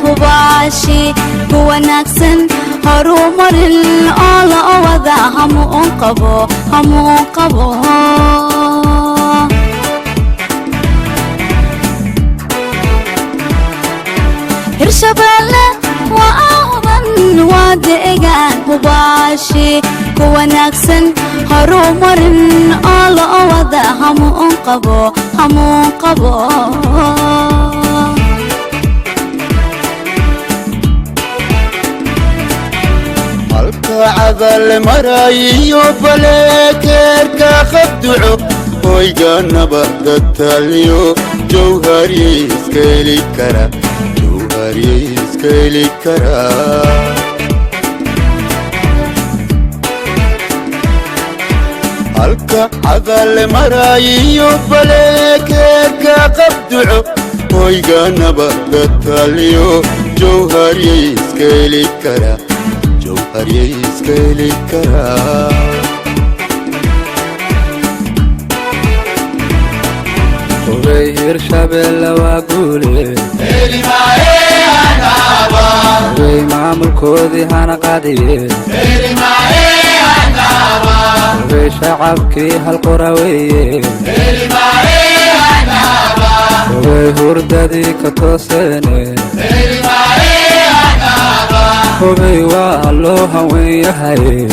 hubaashi ku wanaagsan horumarin oo la wada hamuun qabo Hirshabeellay waa deggen hubaashi ku wanaagsan horumarin oo la wada hamuun qabo halka cadal marayo baleekeerka qabduco hoyga nabadda taliyo jawhariye iska heli kara halka cadal marayo baleekeerka qabduco hoyga nabadda taliyo jawhariye iska heli kara Wareey Hirshabeellay waa guule Wareey maamulkoodii hana qaadiye Wareey shacabkii hal qura weeye Wareey hurdadii ka tooseene Wareey waa loo hawen yahay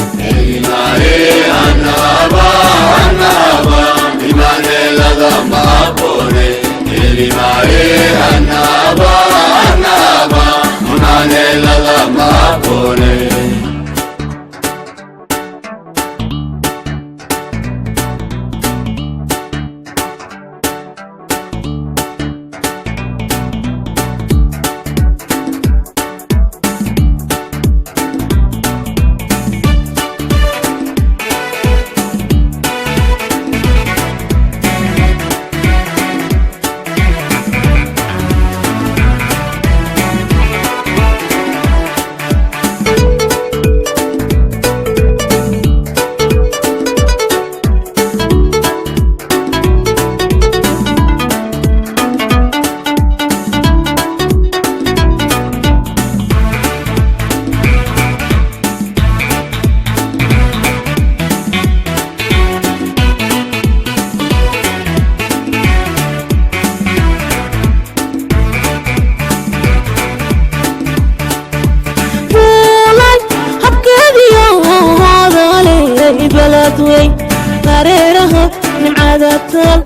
قريرها من عادة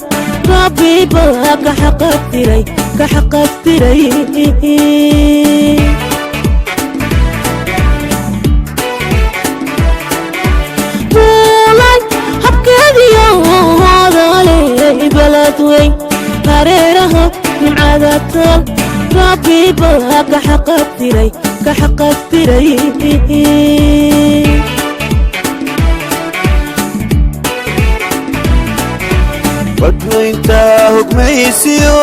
ربي بك حقفتري طولي حبكي هذا لي بلد وين قريرها من عادة ربي بك حقفتري بدوينتا حكميسيو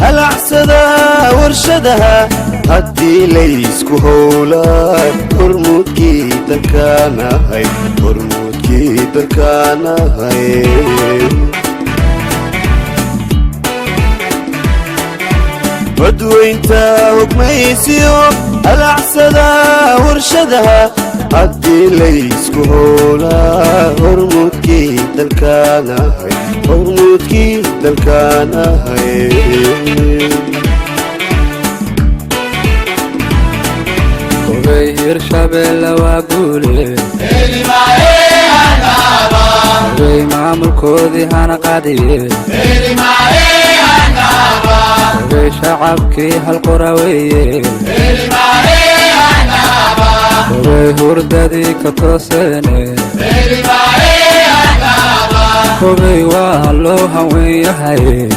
هالعسدا ورشدها هدي ليسكو هولا هرمودكي دلكانا هاي بدوينتا حكميسيو هالعسدا ورشدها هدي ليسكو هولا هرمودكي دلكانا هاي Wareey Hirshabeellay waa guule Wareey maamulkoodii hana qaadiye Wareey shacabkii hal qura weeye Wareey hurdadii ka tooseene Wareey waa loo hawen yahay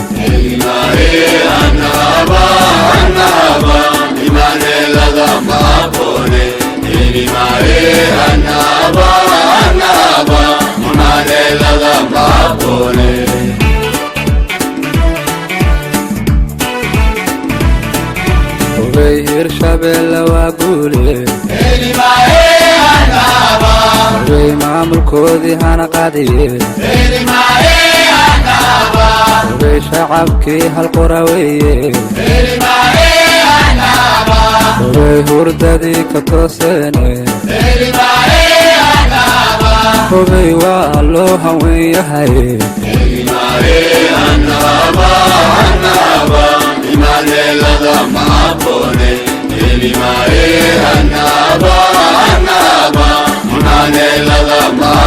Wareey Hirshabeellay waa guule Wareey maamulkoodii hana qaadiye Wareey shacabkii hal qura weeye hubay hurdadii ka tooseene hubay waa loo haween yahay Manelada ma